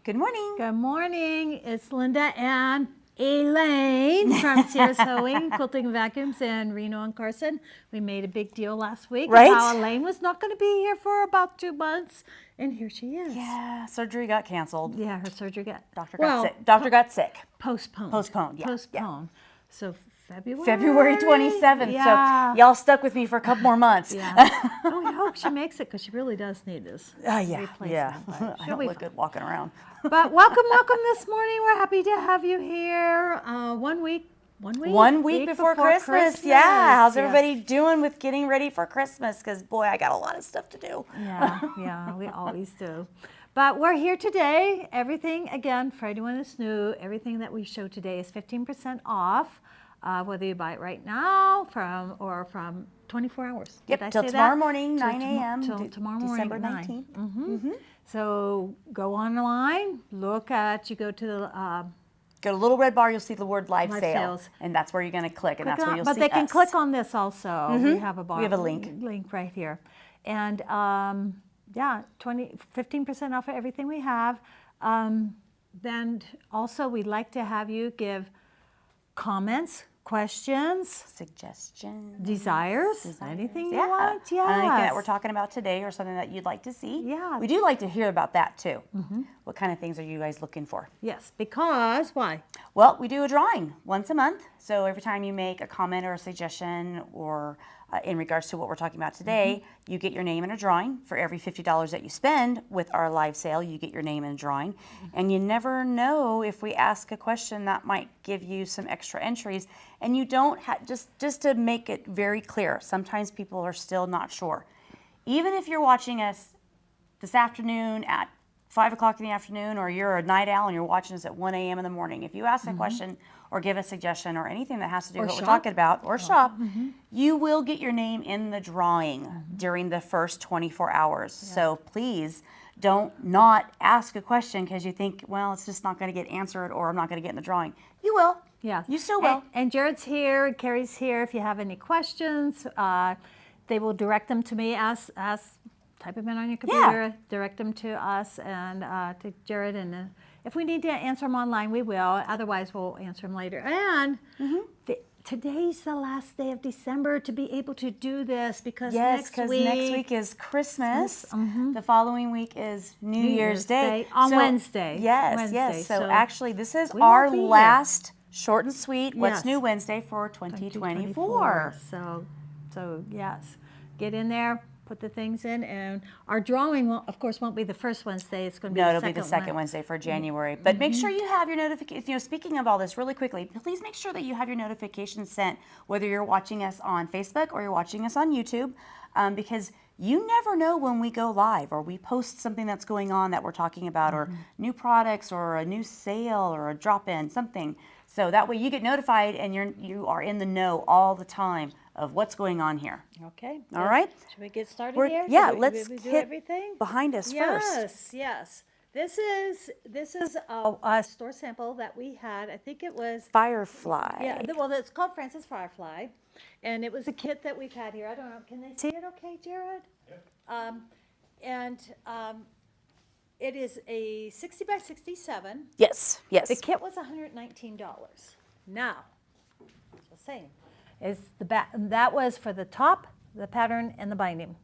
Good morning. Good morning. It's Linda and Elaine from Sierra Sewing, Quilting and Vacuums in Reno and Carson. We made a big deal last week Right? how Elaine was not going to be here for about 2 months, and here she is. Yeah, surgery got canceled. Yeah, her surgery got Doctor got sick. Postponed. Postponed, yeah. Postponed. So February 27th. Yeah. So y'all stuck with me for a couple more months. Yeah. Oh, we hope she makes it because she really does need this Yeah. replacement. but I she'll don't be look good walking around. But welcome this morning. We're happy to have you here. 1 week. 1 week before Christmas. Yeah. How's everybody doing with getting ready for Christmas? Because boy, I got a lot of stuff to do. Yeah, we always do. But we're here today. Everything, again, for anyone that's new, everything that we show today is 15% off, whether you buy it right now from 24 hours. Yep, till tomorrow morning, Till 9 a.m. Till tomorrow morning, December 19th. Mm-hmm. So go online, you go to the Go to Little Red Bar, you'll see the word live Live sale. Sales. And that's where you're going to click, and that's where you'll see But they can us. click on this also. We have a bar. We have a link. Link right here. And 15% off of everything we have. Then also we'd like to have you give comments, questions, Suggestions. Desires, anything you want. On anything that Yes. we're talking about today or something that you'd like to see. Yeah. We do like to hear about that too. What kind of things are you guys looking for? Yes, because why? Well, we do a drawing once a month. So every time you make a comment or a suggestion or in regards to what we're talking about today, you get your name in a drawing. For every $50 that you spend with our live sale, you get your name in a drawing. And you never know if we ask a question that might give you some extra entries. And you don't have, just to make it very clear, sometimes people are still not sure. Even if you're watching us this afternoon at 5 o'clock in the afternoon, or you're a night owl and you're watching us at 1 a.m. in the morning, if you ask a question or give a suggestion or anything that has to do with what we're talking about, or shop, you will get your name in the drawing during the first 24 hours. So please don't not ask a question because you think, well, it's just not going to get answered or I'm not going to get in the drawing. You will. Yeah. You still will. And Jared's here, Carrie's here. If you have any questions, they will direct them to me. Type them in on your computer, direct them to us and to Jared. And if we need to answer them online, we will. Otherwise, we'll answer them later. And today's the last day of December to be able to do this because next week is Christmas. The following week is New Year's Day. On Wednesday. Yes. So actually, this is we our won't be here. last short and sweet What's Yes. New Wednesday for 2024. So yes, get in there, put the things in, and our drawing won't be the first Wednesday. It's going to be No, it'll be the second Wednesday for January. But make sure you have your notifications. Speaking of all this, really quickly, please make sure that you have your notifications sent, whether you're watching us on Facebook or you're watching us on YouTube, because you never know when we go live or we post something that's going on that we're talking about, or new products or a new sale or a drop-in, something. So that way you get notified and you are in the know all the time of what's going on here. Okay. All right. Should we get started here? Yeah, Let's let's do hit everything behind us first. Yes. This is a store sample that we had. I think it was Firefly. Yeah. Well, it's called Francis Firefly, and it was a kit that we've had here. I don't know. Can they see it? Okay, Jared. Yeah. It is a 60 by 67. Yes. The kit was $119. Now, just saying, is the back that was for the top, the pattern, and the binding.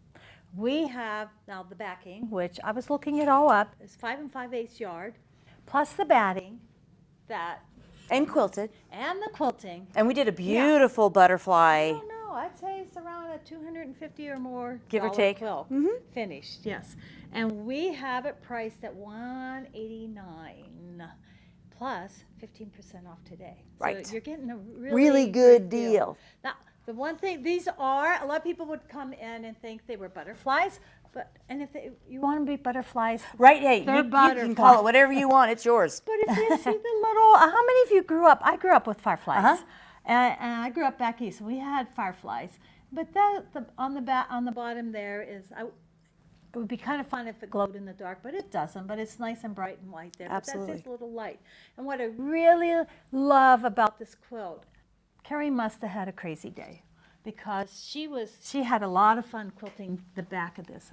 We have now the backing, which I was looking it all up, is 5 5/8 yard, plus the batting, And quilted. and the quilting. And we did a beautiful I butterfly. don't know. I'd say it's around a $250 or more Give or dollar take. quilt finished. Yes, and we have it priced at $189 plus 15% off today. Right. So you're getting a Really good deal. Now, the one thing, these are, a lot of people would come in and think they were butterflies, and if you want them to be butterflies. Right, hey, They're you can call it whatever you want. It's yours. But if you see the little, how many of you grew up? I grew up with fireflies. And I grew up back east. We had fireflies. But on the bottom there is, it would be kind of fun if it glowed in the dark, but it doesn't. But it's nice and bright and white there. Absolutely. But that's just a little light. And what I really love about this quilt, Carrie must have had a crazy day because she had a lot of fun quilting the back of this.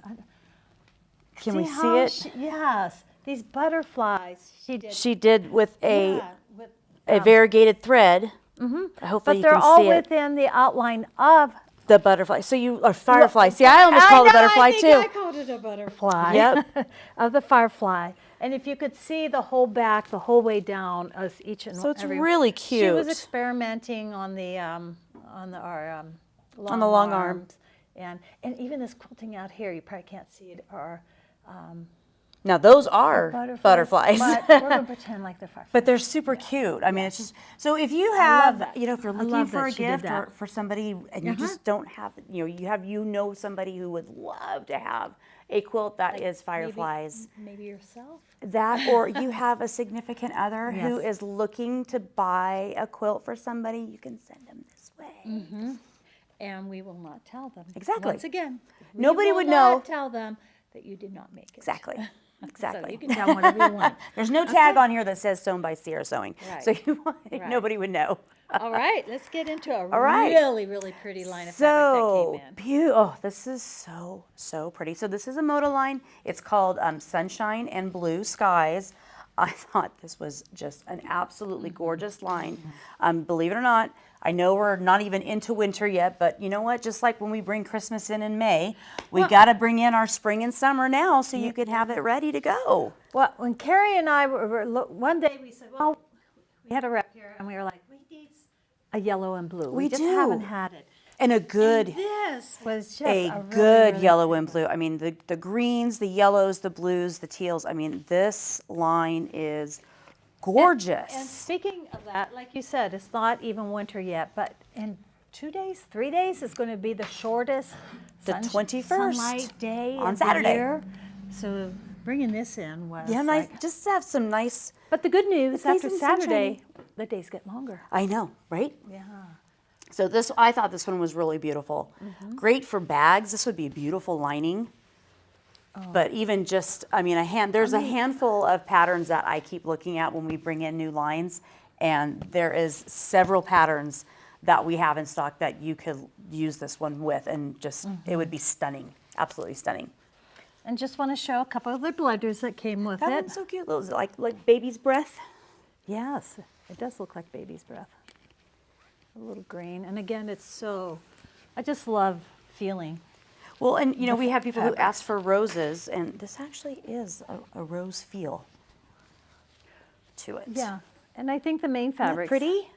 Can we see it? Yes. these butterflies she did. She did with Yeah, with, a variegated thread. Hopefully but you they're can all see it. within the outline of. The butterfly. So you are firefly. See, I almost called it a butterfly I think I too. called it a butterfly. Yep. Of the firefly. And if you could see the whole back, the whole way down, as each and So it's every. really She was cute. experimenting on the our long the long arm. arms. And even this quilting out here, you probably can't see it, are Now those are butterflies. But we're going to pretend like they're fireflies. But they're super cute. I mean, it's just, so if you love have, that. you know, if you're I looking love for that a she did gift that. or for somebody and you just don't have, you know somebody who would love to have a quilt that is fireflies. Maybe yourself. That, or you have a significant other who Yes. is looking to buy a quilt for somebody, you can send them this way. And we will not tell them. Exactly. Once again, Nobody we would will not know. tell them that you did not make it. Exactly. So Exactly. you can tell them whatever you want. There's no tag on here that says sewn by Sierra Sewing. Right. So nobody would know. All right, let's get into a right. really, really pretty line of fabric So that came in. beautiful. Oh, this is so pretty. So this is a Moda line. It's called Sunshine and Blue Skies. I thought this was just an absolutely gorgeous line. Believe it or not, I know we're not even into winter yet, but you know what? Just like when we bring Christmas in May, we got to bring in our spring and summer now so you can have it ready to go. Well, when Carrie and I one day we said, well, we had a rep here, and we were like, we need a yellow and blue. We just do. haven't had it. And a good, This was just a really, good really yellow pretty and blue. I mean, the greens, the yellows, the blues, the teals. I mean, this line is gorgeous. And speaking of that, like you said, it's not even winter yet, but in 2 days, 3 days is going to be the shortest The 21st sunlight day on of the Saturday. year. So bringing this in was Yeah, nice. like, Just to have some nice. but the good news, It's nice after and Saturday, the days get longer. I know, right? Yeah. So I thought this one was really beautiful. Great for bags. This would be a beautiful lining. But even just, I mean, there's a handful of patterns that I keep looking at when we bring in new lines, and there is several patterns that we have in stock that you could use this one with, and just it would be stunning, absolutely stunning. And just want to show a couple of the blenders that came with That it. one's so cute, like baby's breath. Yes, it does look like baby's breath. A little green. And again, I just love feeling. Well, and you know, we have people who fabrics. ask for roses, and this actually is a rose feel to it. Yeah. And I think the main Isn't that fabrics pretty?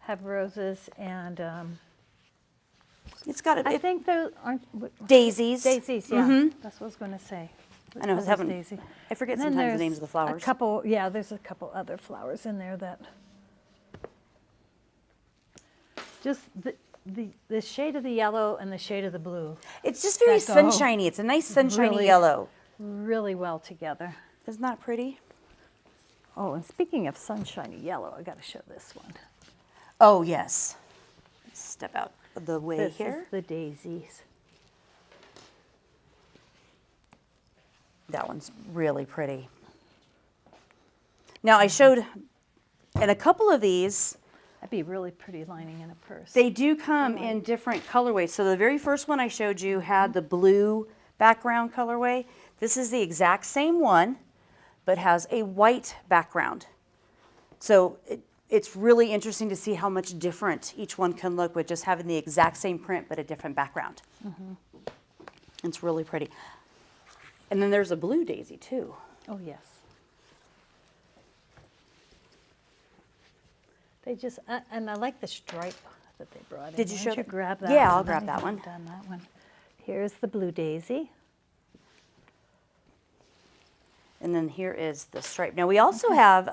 have roses, and It's got I a think those aren't daisies. daisies. Yeah, that's what I was going to say. I know, I was Those having- daisy. I forget And then sometimes the there's names of the flowers. A couple, yeah. There's a couple other flowers in there that just the shade of the yellow and the shade of the blue It's just very that go sunshiny. It's a nice sunshiny really- yellow. really well together. Isn't that pretty? Oh, and speaking of sunshiny yellow, I got to show this one. Oh, yes. Step out of the way This here. is the daisies. That one's really pretty. Now, I showed, in a couple of these, That'd be really pretty lining in a purse. they do come in different colorways. So the very first one I showed you had the blue background colorway. This is the exact same one, but has a white background. So it's really interesting to see how much different each one can look with just having the exact same print, but a different background. It's really pretty. And then there's a blue daisy too. Oh, yes. They just, and I like the stripe that they brought in. Did you Why show don't you that? grab that? Yeah, I'll one? grab I that one. haven't done that one. Here's the blue daisy. And then here is the stripe. Now we also have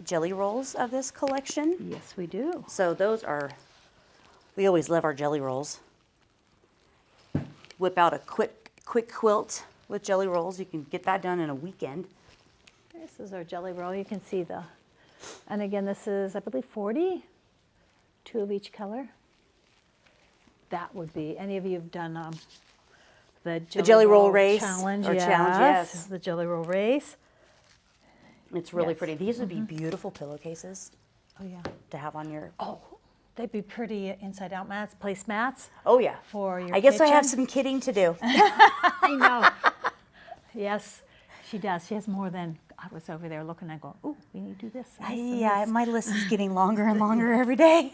jelly rolls of this collection. Yes, we do. So those are, we always love our jelly rolls. Whip out a quick quilt with jelly rolls. You can get that done in a weekend. This is our jelly roll. You can see and again, this is, I believe, 40, 2 of each color. That would be, any of you have done the jelly roll race challenge? or challenge, yes. The jelly roll race. It's really Yes. pretty. These would be beautiful pillowcases Oh, yeah. to have on your, Oh, they'd be pretty inside out mats, place mats oh yeah. for your I guess I have kitchen. some kidding to do. I know. Yes. She does. She has more than, I was over there looking and going, oh, we need to do this. And this and Yeah, this." my list is getting longer and longer every day.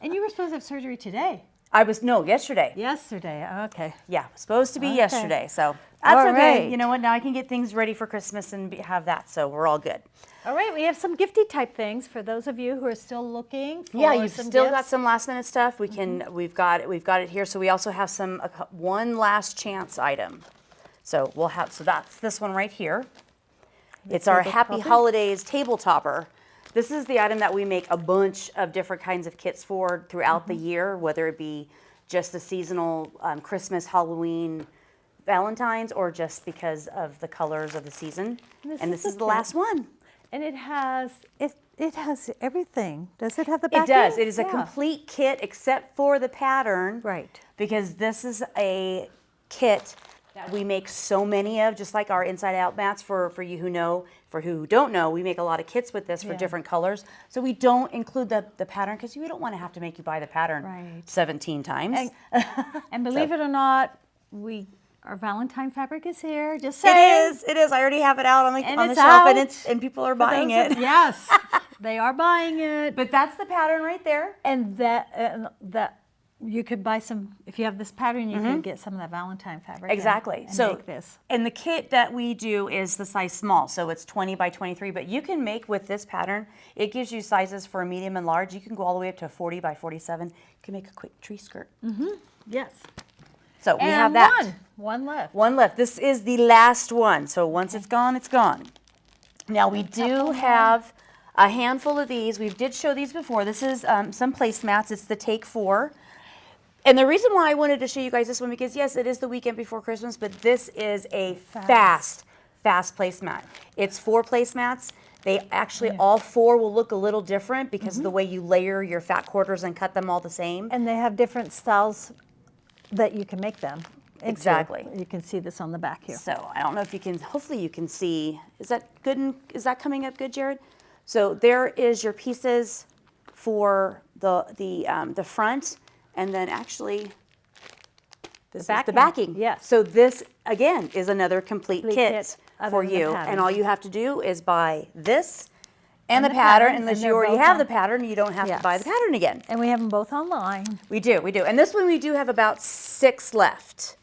And you were supposed to have surgery today. Yesterday. Yesterday. Okay. Yeah, supposed to be Okay. yesterday. So that's All okay. right. You know what? Now I can get things ready for Christmas and have that. So we're all good. All right, we have some gifty type things for those of you who are still looking for Yeah, you've some still got gifts. some last minute stuff. We've got it here. So we also have one last chance item. So that's this one right here. It's our table Happy topper? Holidays table topper. This is the item that we make a bunch of different kinds of kits for throughout the year, whether it be just the seasonal Christmas, Halloween, Valentine's, or just because of the colors of the season. And this a is the kit. last one. And it has everything. Does it have the It backing? does. It is a Yeah. complete kit except for the pattern. Right. Because this is a kit that we make so many of, just like our inside out mats for you who know. For who don't know, we make a lot of kits with this for Yeah. different colors. So we don't include the pattern because we don't want to have to make you buy the pattern Right. 17 times. And believe it or not, our Valentine fabric is here. Just It saying. is. It is. I already have it out on the And on the it's shelf, out and people are For buying those it. of- yes, they are buying it. But that's the pattern right there. And that you could buy some, if you have this pattern, you could get some of that Valentine fabric. Exactly. And So, make this. and the kit that we do is the size small, so it's 20 by 23. But you can make with this pattern. It gives you sizes for a medium and large. You can go all the way up to 40 by 47. You can make a quick tree skirt. Yes. So we And have that. one left. One left. This is the last one. So once it's gone, it's gone. Now we do have a handful of these. We did show these before. This is some placemats. It's the Take 4. And the reason why I wanted to show you guys this one, because yes, it is the weekend before Christmas, but this is a fast placemat. It's 4 placemats. They actually, all 4 will look a little different because of the way you layer your fat quarters and cut them all the same. And they have different styles that you can make them into. Exactly. You can see this on the back here. So I don't know if you can, hopefully you can see, is that good? Is that coming up good, Jared? So there is your pieces for the front, and then actually this is the backing, backing. yes. So this again is another complete Complete kit kit other for than the you, pattern. and all you have to do is buy this and the the pattern. pattern, Unless and you they're already both have on- the pattern, you don't have to buy the Yes. pattern again. And we have them both online. We do, and this one we do have about 6 left.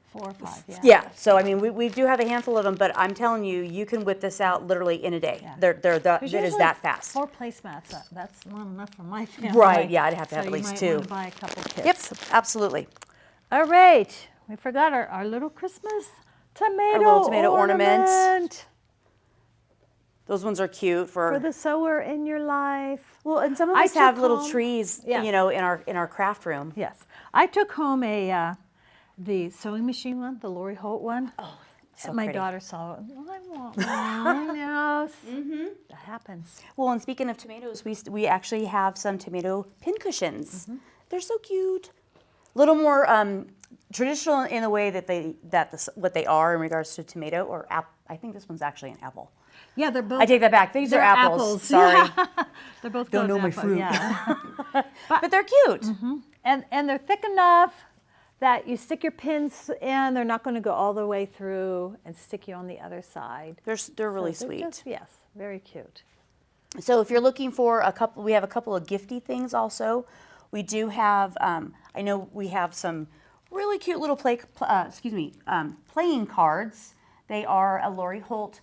4 or 5, yeah. Yeah, so I mean, we do have a handful of them, but I'm telling you, you can whip this out literally in a day. Yeah. It There's is usually that fast. 4 placemats. That's not enough for my family. Right, yeah, I'd have to have So at you least might 2. want to buy a couple kits. Yep, absolutely. All right. We forgot our little Christmas tomato, little tomato ornament. ornament Those ones are cute for the sower in your life. well, and some of I us have took little home- trees, Yeah. you know, in our craft room. Yes. I took home the sewing machine one, the Lori Holt one. Oh, so My pretty. daughter saw it. I want one. Yes. That happens. Well, and speaking of tomatoes, we actually have some tomato pin cushions. They're so cute. A little more traditional in the way that what they are in regards to tomato or apple. I think this one's actually an apple. Yeah, they're both. I take that back. These are they're apples. Sorry. Yeah. They're both Don't golden know my apple, fruit. Yeah. But they're cute. And they're thick enough that you stick your pins in. They're not going to go all the way through and stick you on the other side. They're really So they're sweet. just- yes, very cute. So if you're looking for we have a couple of gifty things also. We do have, I know we have some really cute little playing cards. They are a Lori Holt,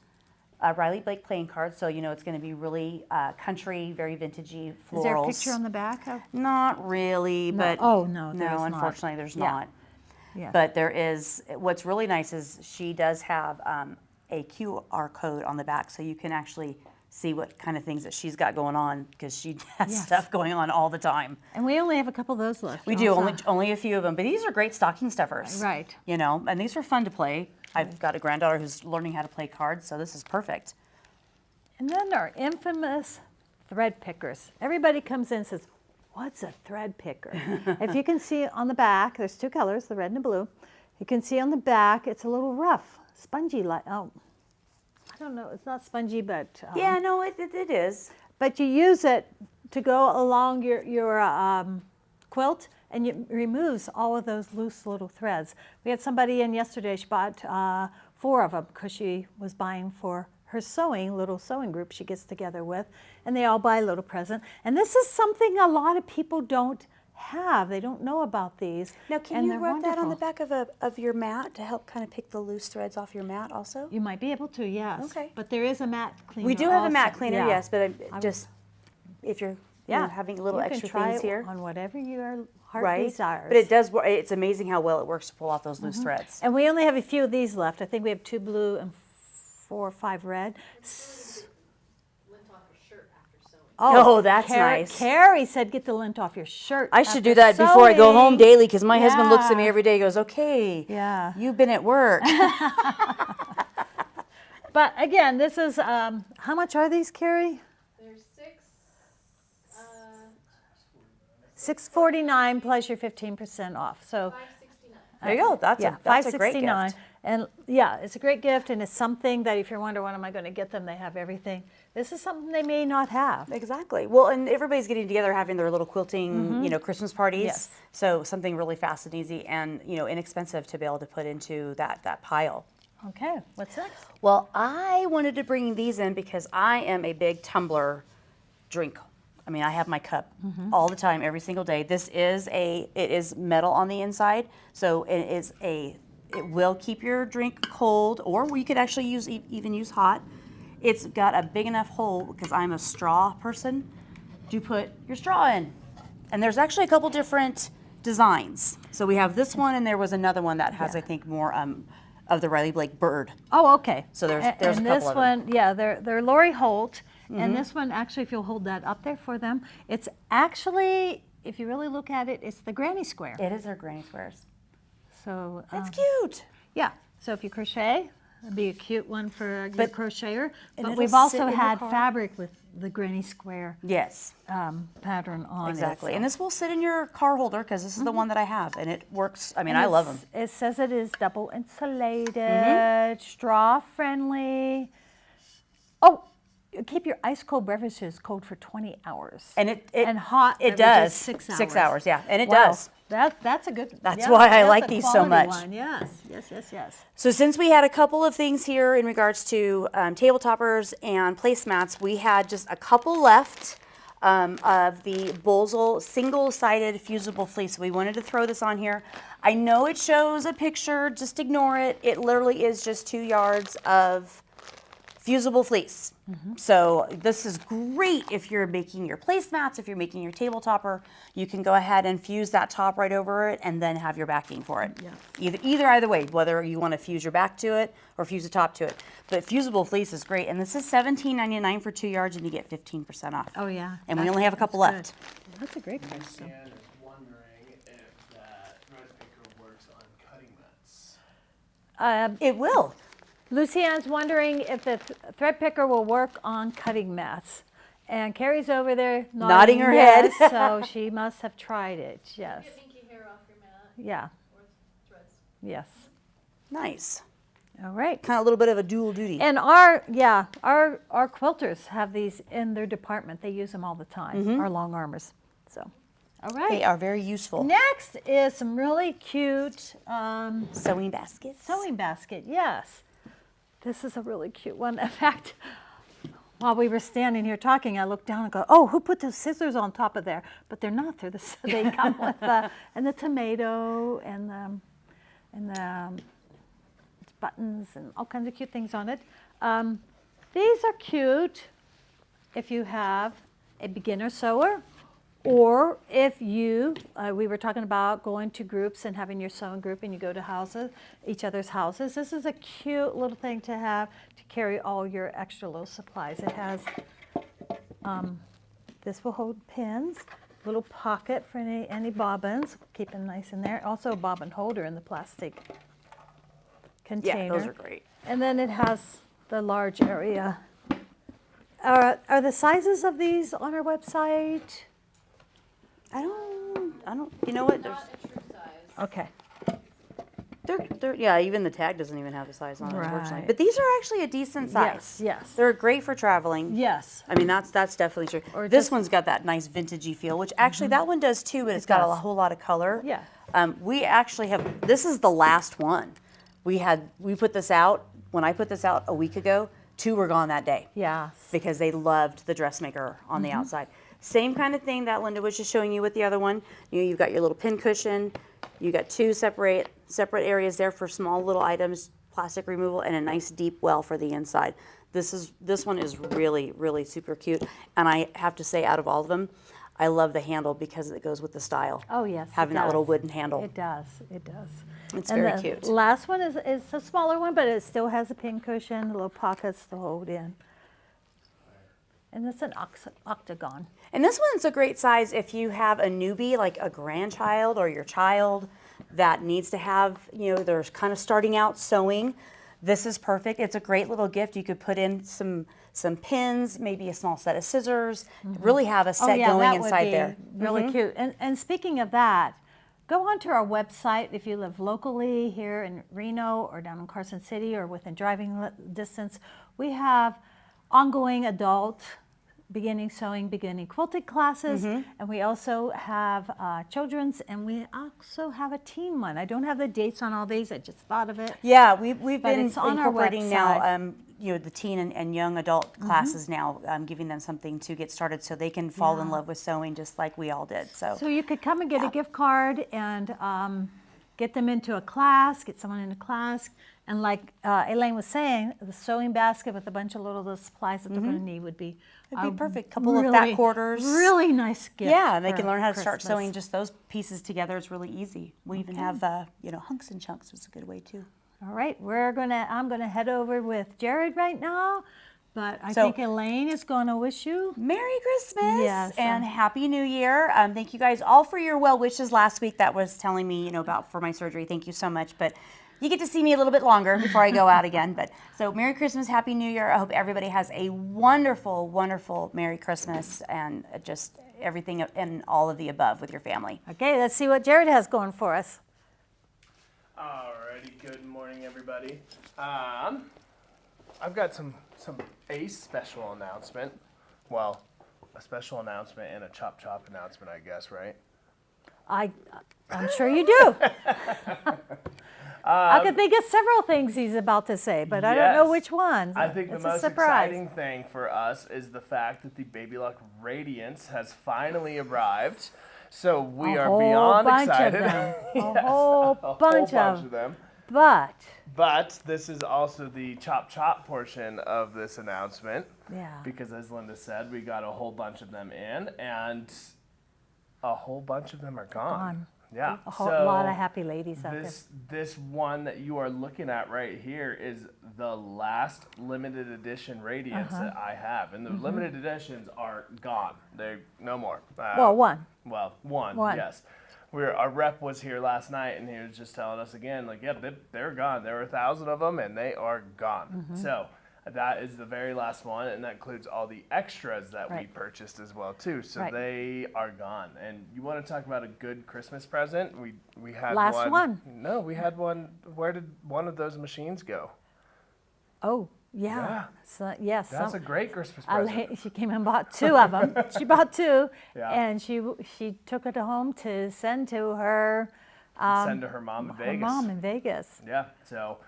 Riley Blake playing cards. So you know it's going to be really country, very vintagey florals. Is there a picture on the back? Not really, but Oh, no, there no, is not. unfortunately, there's Yeah. not. Yeah. But there is. What's really nice is she does have a QR code on the back, so you can actually see what kind of things that she's got going on because she has Yes. stuff going on all the time. And we only have a couple of those left. We do also. only a few of them, but these are great stocking stuffers. Right. You know, and these are fun to play. I've got a granddaughter who's learning how to play cards, so this is perfect. And then our infamous thread pickers. Everybody comes in and says, what's a thread picker? If you can see on the back, there's 2 colors, the red and the blue. You can see on the back, it's a little rough, spongy like, I don't know, it's not spongy, but Yeah, no, it is. but you use it to go along your quilt, and it removes all of those loose little threads. We had somebody in yesterday, she bought 4 of them because she was buying for her little sewing group she gets together with, and they all buy a little present. And this is something a lot of people don't have. They don't know about these. Now, can and you they're rub that on the wonderful. back of your mat to help kind of pick the loose threads off your mat also? You might be able to, yes. Okay. But there is a mat cleaner. We do have a also. mat cleaner, Yeah. yes, but I- just if you're having little you extra can try things it here, on whatever your heart right? desires. But it does. It's amazing how well it works to pull off those loose threads. And we only have a few of these left. I think we have 2 blue and 4 or 5 red. Lint off your shirt after sewing. Oh, that's nice. Carrie said, get the lint off your shirt. I should do after that before I go home sewing." daily because my husband looks at me Yeah. every day and goes, okay, Yeah. you've been at work. But again, this is, how much are these, Carrie? There's 6, $6.49 plus your 15% off. So $5.69. There you go. That's a great $5.69. gift. And yeah, it's a great gift, and it's something that if you're wondering, what am I going to get them? They have everything. This is something they may not have. Exactly. Well, and everybody's getting together, having their little quilting, Christmas parties. Yes. So something really fast and easy and, inexpensive to be able to put into that pile. Okay, what's next? Well, I wanted to bring these in because I am a big tumbler drink. I mean, I have my cup all the time, every single day. It is metal on the inside, so it will keep your drink cold, or you could actually even use hot. It's got a big enough hole because I'm a straw person to put your straw in. And there's actually a couple different designs. So we have this one, and there was another one that has, I think, more of the Riley Blake bird. Oh, okay. So there's A- a couple and this of them. one, yeah, they're Lori Holt, and this one actually, if you'll hold that up there for them, it's actually, if you really look at it, it's the granny square. It is our granny squares. So That's cute. yeah. So if you crochet, it'd be a cute one for your But- crocheter. and But it'll we've sit also in your had car. fabric with the granny square Yes, pattern on exactly. it. And this will sit in your car holder because this is the one that I have, and it works. I mean, I love them. It says it is double insulated, straw friendly. Oh, keep your ice cold beverages cold for 20 hours. And it hot It beverages, does 6 hours. 6 hours, yeah, and it Wow. does. That's a good. That's yeah, why I that's like a these so quality much. one. Yes. So since we had a couple of things here in regards to table toppers and placemats, we had just a couple left of the Bolzel single-sided fusible fleece. We wanted to throw this on here. I know it shows a picture, just ignore it. It literally is just 2 yards of fusible fleece. So this is great if you're making your placemats, if you're making your table topper. You can go ahead and fuse that top right over it and then have your backing for it. Yeah. Either way, whether you want to fuse your back to it or fuse the top to it. But fusible fleece is great. And this is $17.99 for 2 yards and you get 15% off. Oh yeah. And we That's- only have a couple that's left. good. That's a great price. though. Lucianne is wondering if that thread picker works on cutting mats. It will. Lucianne's wondering if the thread picker will work on cutting mats. And Carrie's over there Nodding her yes, head. so she must have tried it. Yes. Get pinky hair off your mat Yeah. or threads. Yes. Nice. All right. Kind of a little bit of a dual duty. And our quilters have these in their department. They use them all the time. Our long armors. So, all right. They are very useful. Next is some really cute Sewing baskets. sewing basket. Yes, this is a really cute one. In fact, while we were standing here talking, I looked down and go, "Oh, who put those scissors on top of there?" But they're not. They come with the tomato and the buttons and all kinds of cute things on it. These are cute if you have a beginner sewer, or if you, we were talking about going to groups and having your sewing group and you go to each other's houses. This is a cute little thing to have to carry all your extra little supplies. It has, this will hold pins, little pocket for any bobbins, keep them nice in there. Also a bobbin holder in the plastic container. Yeah, those are great. And then it has the large area. Are the sizes of these on our website? I don't, you know what? Not a true size. Okay. Yeah, even the tag doesn't even have the size on it, unfortunately. Right. But these are actually a decent size. yes. They're great for traveling. Yes. I mean, that's definitely true. Or This just- one's got that nice vintagey feel, which actually that one does too, but it's got a does. whole lot of color. Yeah. We actually have, this is the last one. We put this out, when I put this out a week ago, 2 were gone that day Yes. because they loved the dressmaker on the outside. Same kind of thing that Linda was just showing you with the other one. You've got your little pin cushion. You got 2 separate areas there for small little items, plastic removal, and a nice deep well for the inside. This one is really, really super cute. And I have to say, out of all of them, I love the handle because it goes with the style. Oh, yes. Having that little wooden handle. It does. It does. It's And very the cute. last one is a smaller one, but it still has a pin cushion, little pockets to hold in. And it's an octagon. And this one's a great size if you have a newbie, like a grandchild or your child that needs to have, they're kind of starting out sewing. This is perfect. It's a great little gift. You could put in some pins, maybe a small set of scissors, really have a set going that inside would be there. really cute. And speaking of that, go onto our website if you live locally here in Reno or down in Carson City or within driving distance. We have ongoing adult beginning sewing, beginning quilting classes, and we also have children's, and we also have a teen one. I don't have the dates on all these. I just thought of it. Yeah, we've But been it's on our incorporating now, website. the teen and young adult classes now, giving them something to get started so they can fall in love with sewing just like we all did. So So you could come and get a gift card and get them into a class, get someone into class. And like Elaine was saying, the sewing basket with a bunch of little supplies that they're going to need would be it'd be perfect. Couple of fat quarters. Really nice gift. Yeah, and they for can learn how to start Christmas. sewing just those pieces together. It's really easy. We even have, hunks and chunks is a good way too. All right, I'm gonna head over with Jared right now, but I So- think Elaine is gonna wish you. Merry Christmas Yes, and Happy New Year. Thank you guys all for your well wishes last week. That was telling me, about for my surgery. Thank you so much. But you get to see me a little bit longer before I go out again. But so Merry Christmas, Happy New Year. I hope everybody has a wonderful, wonderful Merry Christmas and just everything and all of the above with your family. Okay, let's see what Jared has going for us. Alrighty, good morning, everybody. I've got a special announcement. Well, a special announcement and a chop announcement, I guess, right? I'm sure you do. I could think of several things he's about to say, but I don't know Yes. which one. I think It's the a most surprise. exciting thing for us is the fact that the Baby Lock Radiance has finally arrived. So we A are whole beyond bunch of excited. them. Yes, A whole bunch of them. But But this is also the chop portion of this announcement. yeah, Because as Linda said, we got a whole bunch of them in, and a whole bunch of them are gone. Yeah. a whole lot of happy ladies out there. This one that you are looking at right here is the last limited edition Radiance Uh-huh. that I have, and the Mm-hmm. limited editions are gone. They're no more. Well, one. Well, one. One. Yes. Our rep was here last night, and he was just telling us again, like, yeah, they're gone. There were 1,000 of them, and they are gone. Mm-hmm. So that is the very last one, and that includes all the extras that we Right. purchased as well too. So Right. they are gone. And you want to talk about a good Christmas present? We had Last one. No, we had one. Where did one of those machines go? Oh, yeah. Yeah. So, yes. That's a great Christmas present. Elaine, she came and bought 2 of them. She bought 2, Yeah. and she took it home to send to her Send to her mom in her Vegas. mom in Vegas. Yeah. So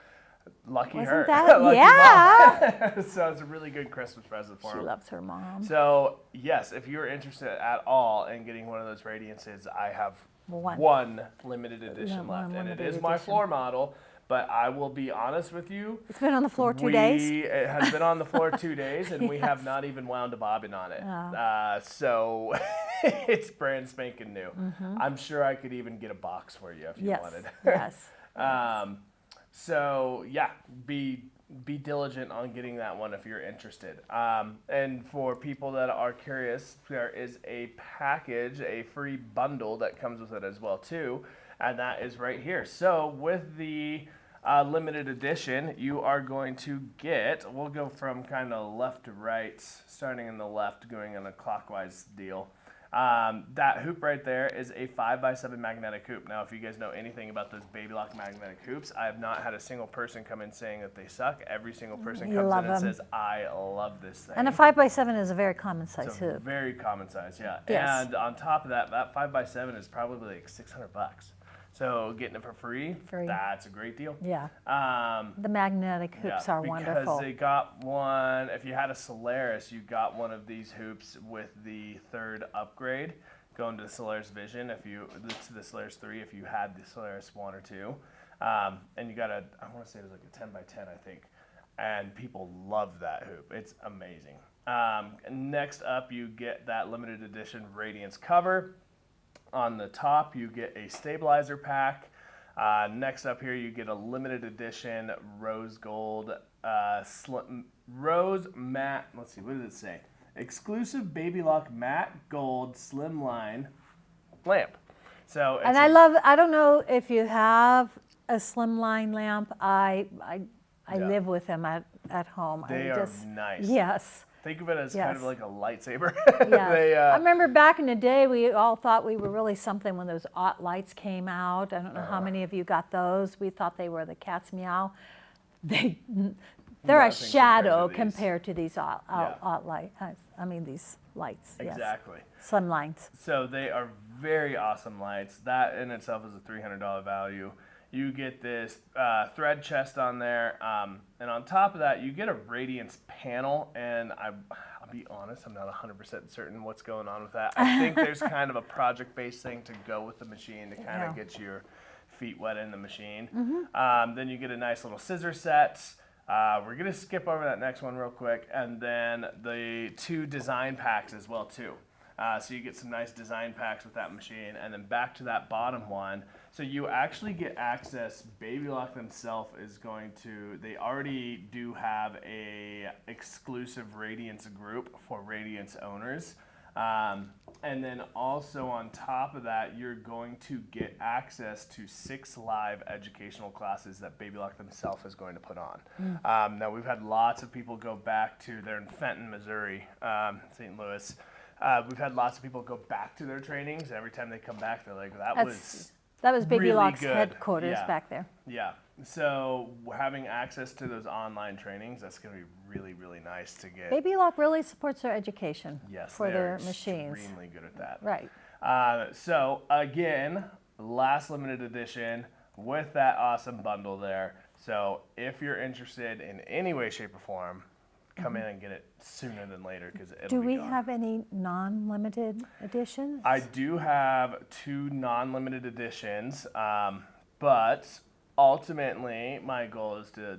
lucky Wasn't her. that? Lucky Yeah. mom. So it's a really good Christmas present for She him. loves her mom. So yes, if you're interested at all in getting one of those Radiances, I have One. one limited edition one left, and it limited is my edition. floor model. But I will be honest with you. It's been on the floor 2 days. It has been on the floor 2 days, and we have not even wound a bobbin on it. So it's brand spanking new. I'm sure I could even get a box for you if you Yes. wanted. Yes. So yeah, be diligent on getting that one if you're interested. And for people that are curious, there is a package, a free bundle that comes with it as well too, and that is right here. So with the limited edition, you are going to get, we'll go from kind of left to right, starting in the left, going in a clockwise deal. That hoop right there is a 5x7 magnetic hoop. Now, if you guys know anything about those Baby Lock magnetic hoops, I have not had a single person come in saying that they suck. Every single person You comes love in and them. says, I love this thing. And a 5x7 is a very common size It's a hoop. very common size, yeah. Yes. And on top of that, that 5x7 is probably like $600. So getting it for free, Free. that's a great deal. Yeah. Um, The magnetic hoops yeah, are wonderful. because they got one, if you had a Solaris, you got one of these hoops with the 3rd upgrade going to the Solaris Vision, to the Solaris 3 if you had the Solaris 1 or 2. And you got I want to say it was like a 10 by 10, I think. And people love that hoop. It's amazing. Next up, you get that limited edition Radiance cover. On the top, you get a stabilizer pack. Next up here, you get a limited edition rose gold, rose matte, let's see, what does it say? Exclusive Baby Lock matte gold slimline lamp. So it's And I don't know if you have a slimline lamp. I Yeah. live with them at home. They are nice. Yes. Think of it as kind of Yes. like a lightsaber. Yeah. I remember back in the day, we all thought we were really something when those Ott lights came out. I don't know how many of you got those. We thought they were the cat's meow. They're a Nothing shadow compared compared to these Ott Yeah. lights. I mean, these lights. Exactly. Yes. Slim lines. So they are very awesome lights. That in itself is a $300 value. You get this thread chest on there, and on top of that, you get a Radiance panel. And I'll be honest, I'm not 100% certain what's going on with that. I think there's kind of a project-based thing to go with the machine to kind of Yeah. get your feet wet in the machine. Mm-hmm. Then you get a nice little scissor set. We're gonna skip over that next one real quick, and then the 2 design packs as well too. So you get some nice design packs with that machine, and then back to that bottom one. So you actually get access. Baby Lock themselves is going to. They already do have a exclusive Radiance group for Radiance owners. And then also on top of that, you're going to get access to 6 live educational classes that Baby Lock themselves is going to put on. Now we've had lots of people go back to, they're in Fenton, Missouri, St. Louis. We've had lots of people go back to their trainings. And every time they come back, they're like, that was Baby really Lock's good. headquarters Yeah. back there. Yeah. So having access to those online trainings, that's going to be really, really nice to get. Baby Lock really supports their education Yes, for they their are machines. extremely good at that. Right. So again, last limited edition with that awesome bundle there. So if you're interested in any way, shape, or form, come in and get it sooner than later because it'll Do be we gone. have any non-limited editions? I do have 2 non-limited editions, but ultimately my goal is to,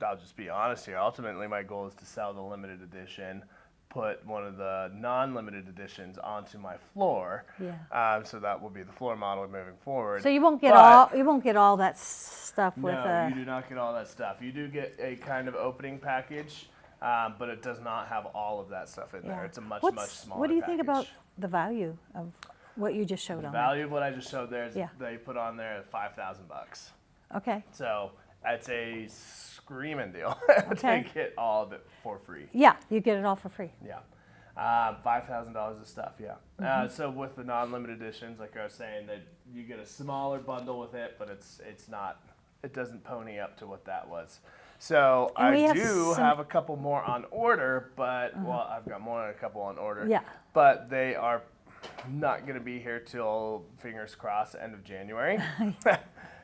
I'll just be honest here, ultimately my goal is to sell the limited edition, put one of the non-limited editions onto my floor. Yeah. So that will be the floor model moving forward. So you won't get But- all that stuff with No, you do not get all that stuff. You do get a kind of opening package, but it does not have all of that stuff in there. It's a much smaller What do you think about package. the value of what you just showed The on value of what I just showed there is Yeah. they put on there $5,000. there? Okay. So that's a screaming deal Okay. to get all of it for free. Yeah, you get it all for free. Yeah. $5,000 of stuff, yeah. Mm-hmm. So with the non-limited editions, like I was saying, that you get a smaller bundle with it, but it's not, it doesn't pony up to what that was. So And we I have do some- have a couple more on order, but, well, I've got more than a couple on order. Yeah. But they are not going to be here till, fingers crossed, end of January.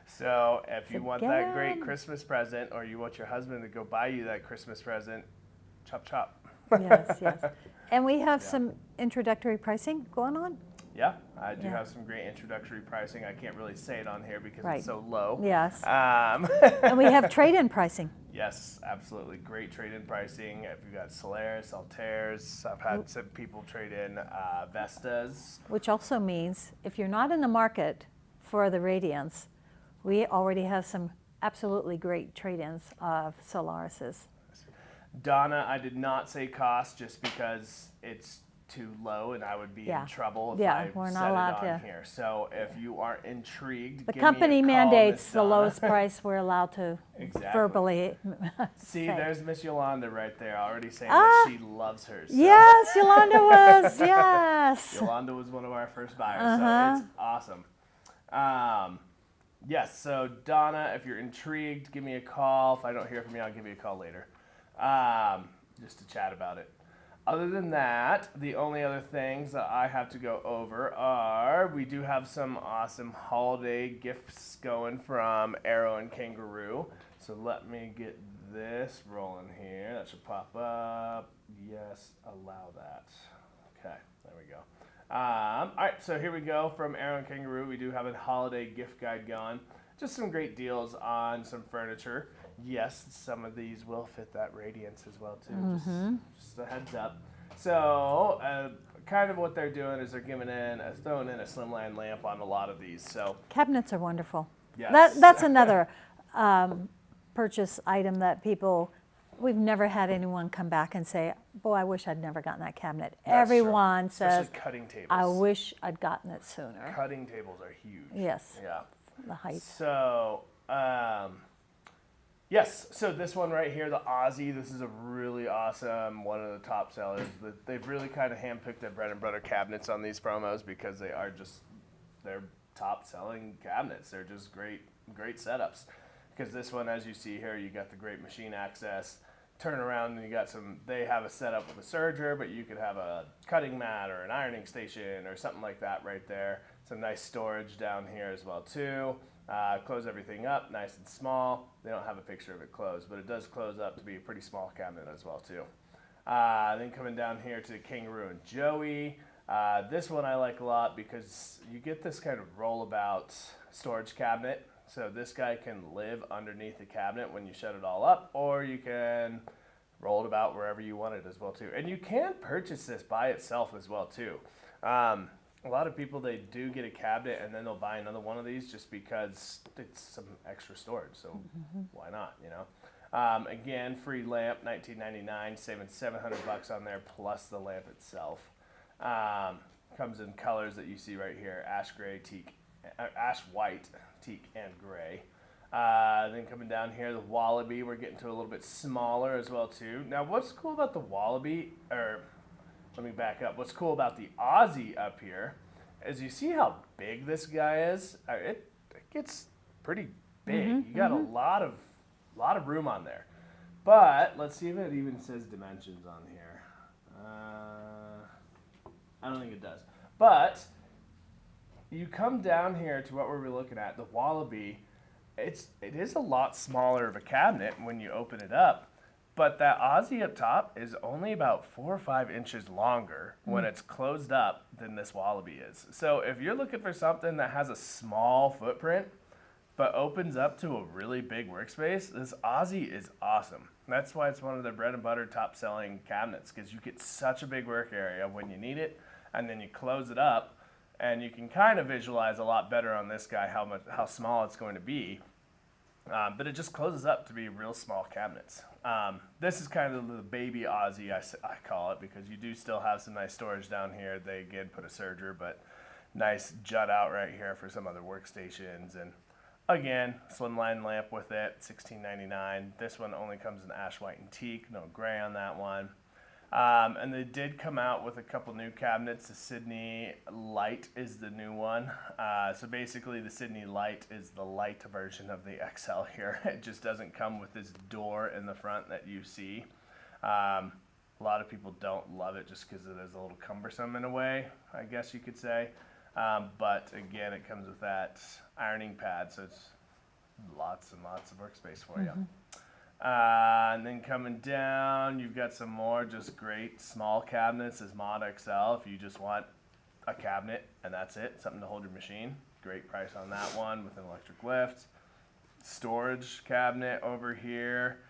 So if you want that great Again. Christmas present, or you want your husband to go buy you that Christmas present, chop chop. Yes, yes. And we have some introductory pricing going on? Yeah, I do Yeah. have some great introductory pricing. I can't really say it on here because Right. it's so low. Yes. Um, And we have trade-in pricing. yes, absolutely. Great trade-in pricing. If you got Solaris, Altairs, I've had some people trade in Vestas. Which also means if you're not in the market for the Radiance, we already have some absolutely great trade-ins of Solarises. Donna, I did not say cost just because it's too low and I would be Yeah. in trouble if Yeah, I we're not said allowed it on to. here. So if you are intrigued, The give me a company call, mandates Miss the Donna. lowest price we're allowed to Exactly. verbally See, say. there's Miss Yolanda right there already saying Ah, that she loves hers. So Yes, Yolanda was, yes. Yolanda was one of our first buyers, Uh-huh. so it's awesome. Yes, so Donna, if you're intrigued, give me a call. If I don't hear from you, I'll give you a call later, just to chat about it. Other than that, the only other things that I have to go over are we do have some awesome holiday gifts going from Arrow and Kangaroo. So let me get this rolling here. That should pop up. Yes, allow that. Okay, there we go. All right, so here we go from Arrow and Kangaroo. We do have a holiday gift guide going. Just some great deals on some furniture. Yes, some of these will fit that radiance as well too. Just a heads up. So, kind of what they're doing is they're throwing in a slimline lamp on a lot of these. So, Cabinets are wonderful. yes. That's another purchase item that we've never had anyone come back and say, boy, I wish I'd never gotten that cabinet. That's true. Everyone says, Especially cutting tables. I wish I'd gotten it sooner. Cutting tables are huge. Yes, Yeah. the height. So, yes, so this one right here, the Aussie, this is a really awesome, one of the top sellers. They've really kind of handpicked their bread and butter cabinets on these promos because they're top selling cabinets. They're just great setups. Because this one, as you see here, you got the great machine access, turn around and they have a setup with a serger, but you could have a cutting mat or an ironing station or something like that right there. Some nice storage down here as well too. Close everything up, nice and small. They don't have a picture of it closed, but it does close up to be a pretty small cabinet as well too. Then coming down here to the Kangaroo and Joey. This one I like a lot because you get this kind of rollabout storage cabinet. So this guy can live underneath the cabinet when you shut it all up, or you can roll it about wherever you want it as well too. And you can purchase this by itself as well too. A lot of people, they do get a cabinet and then they'll buy another one of these just because it's some extra storage. So why not, you know? Again, free lamp, $19.99, saving $700 on there plus the lamp itself. Comes in colors that you see right here: ash gray, teak, ash white, teak, and gray. Then coming down here, the Wallaby, we're getting to a little bit smaller as well too. Now, what's cool about the Wallaby, let me back up. What's cool about the Aussie up here is you see how big this guy is. It gets pretty big. You got a lot of room on there. But let's see if it even says dimensions on here. I don't think it does. But you come down here to what we're looking at, the Wallaby. It is a lot smaller of a cabinet when you open it up. But that Aussie up top is only about 4 or 5 inches longer when it's closed up than this Wallaby is. So if you're looking for something that has a small footprint but opens up to a really big workspace, this Aussie is awesome. That's why it's one of the bread and butter top selling cabinets, because you get such a big work area when you need it, and then you close it up and you can kind of visualize a lot better on this guy how small it's going to be. But it just closes up to be real small cabinets. This is kind of the baby Aussie, I call it, because you do still have some nice storage down here. They again put a serger, but nice jut out right here for some other workstations. And again, slimline lamp with it, $16.99. This one only comes in ash white and teak, no gray on that one. And they did come out with a couple new cabinets. The Sydney Light is the new one. So basically the Sydney Light is the light version of the XL here. It just doesn't come with this door in the front that you see. A lot of people don't love it just because it is a little cumbersome in a way, I guess you could say. But again, it comes with that ironing pad, so it's lots and lots of workspace for you. And then coming down, you've got some more just great small cabinets as Mod XL. If you just want a cabinet and that's it, something to hold your machine, great price on that one with an electric lift. Storage cabinet over here.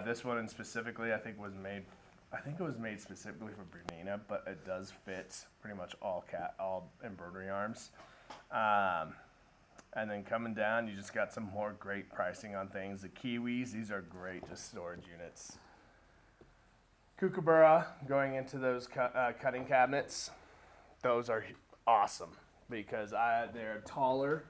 This one in specifically, I think it was made specifically for Bernina, but it does fit pretty much all embroidery arms. And then coming down, you just got some more great pricing on things. The Kiwis, these are great just storage units. Kookaburra, going into those cutting cabinets, those are awesome because they're taller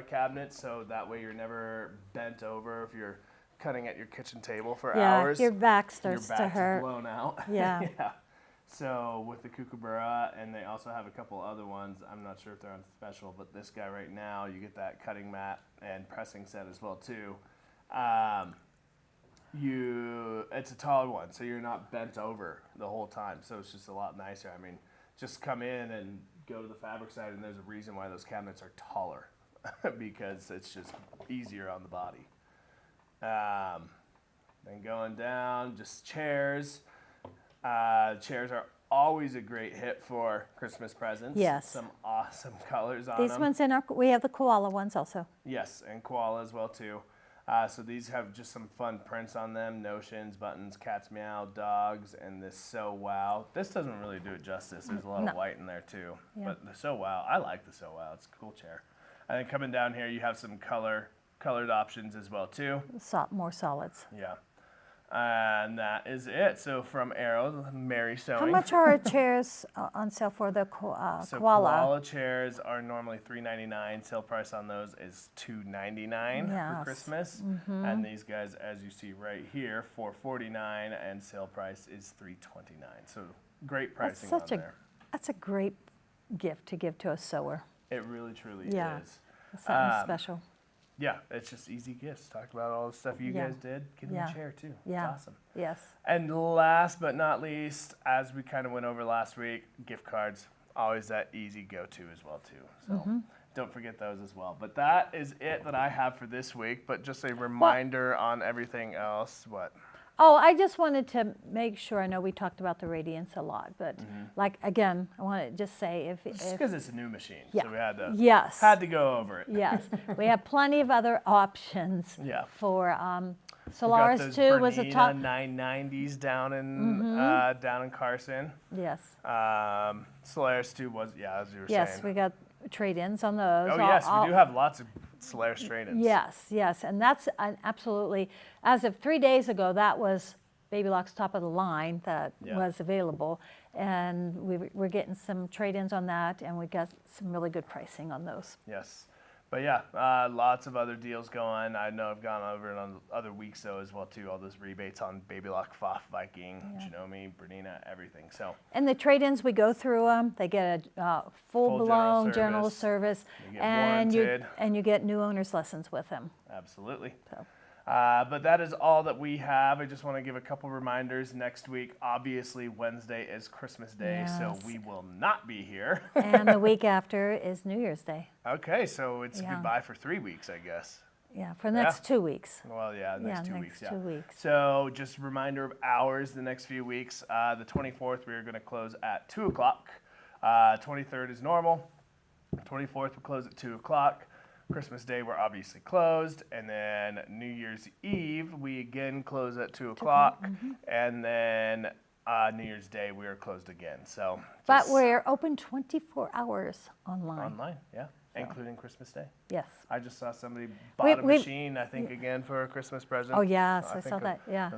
cabinets, so that way you're never bent over if you're cutting at your kitchen table for hours. Your back starts your to back's hurt. blown out. Yeah. Yeah. So with the Kookaburra, and they also have a couple other ones. I'm not sure if they're on special, but this guy right now, you get that cutting mat and pressing set as well too. it's a taller one, so you're not bent over the whole time. So it's just a lot nicer. I mean, just come in and go to the fabric side, and there's a reason why those cabinets are taller because it's just easier on the body. Then going down, just chairs. Chairs are always a great hit for Christmas presents. Yes. Some awesome colors on These them. ones we have the koala ones also. Yes, and koala as well too. So these have just some fun prints on them: notions, buttons, cats meow, dogs, and this So Wow. This doesn't really do it justice. There's a lot No. of white in there too. Yeah. But the So Wow, I like the So Wow. It's a cool chair. And then coming down here, you have some colored options as well too. More solids. Yeah. And that is it. So from Arrow, Mary Sewing. How much are chairs on sale for the So koala? koala chairs are normally $3.99. Sale price on those is $2.99 Yes. for Christmas. And these guys, as you see right here, $4.49, and sale price is $3.29. So great pricing on there. That's a great gift to give to a sewer. It really truly Yeah. is. It's something special. Yeah, it's just easy gifts. Talk about all the stuff you Yeah. guys did. Give them Yeah. a chair too. Yeah. It's awesome. Yes. And last but not least, as we kind of went over last week, gift cards, always that easy go-to as well too. So don't forget those as well. But that is it that I have for this week. But just a reminder on everything else. What? Oh, I just wanted to make sure, I know we talked about the Radiance a lot, but like, again, I want to just say if Because it's a new machine, Yeah. so we had to Yes. go over it. Yes, we have plenty of other options Yeah. for We got Solaris those 2 was a Bernina top. 990s down in Carson. Yes. Solaris 2 was, as you were Yes, saying. we got trade-ins on those. Oh yes, we do have lots of Solaris trade-ins. Yes, yes, and that's absolutely, as of 3 days ago, that was Baby Lock's top of the line that Yeah. was available. And we're getting some trade-ins on that, and we got some really good pricing on those. Yes. But lots of other deals going. I know I've gone over it on other weeks though as well too. All those rebates on Baby Lock, Pfaff, Viking, Janome, Bernina, everything. So And the trade-ins, we go through them. They get a full-blown general service, They get and warranted. you get new owners lessons with them. absolutely. So. But that is all that we have. I just want to give a couple reminders. Next week, obviously, Wednesday is Christmas Day, so Yes. we will not be here. And the week after is New Year's Day. Okay, so it's Yeah. goodbye for 3 weeks, I guess. Yeah, for the next 2 weeks. Well, next 2 next weeks, 2 weeks. So just a reminder of hours the next few weeks. The 24th, we are going to close at 2 o'clock. 23rd is normal. 24th, we close at 2 o'clock. Christmas Day, we're obviously closed. And then New Year's Eve, we again close at 2 o'clock. And then New Year's Day, we are closed again. So, But just we're open 24 hours online. online, including Christmas Day. Yes. I just saw somebody bought a we- machine, I think, again for a Christmas present. Oh, yes, I think saw that, yeah.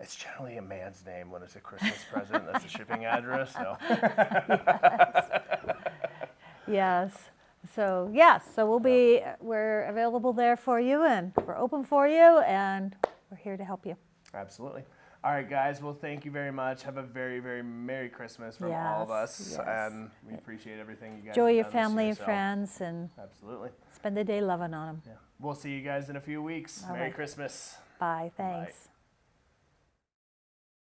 It's generally a man's name when it's a Christmas present. That's a shipping address. So Yes. So, so we're available there for you, and we're open for you, and we're here to help you. absolutely. All right, guys. Well, thank you very much. Have a very, very Merry Christmas from all of Yes, us, yes. and we appreciate everything you guys. Enjoy have your done this family year, and so- friends, and Absolutely. spend the day loving on them. Yeah. We'll see you guys in a few weeks. All Merry right. Christmas. Bye. Thanks.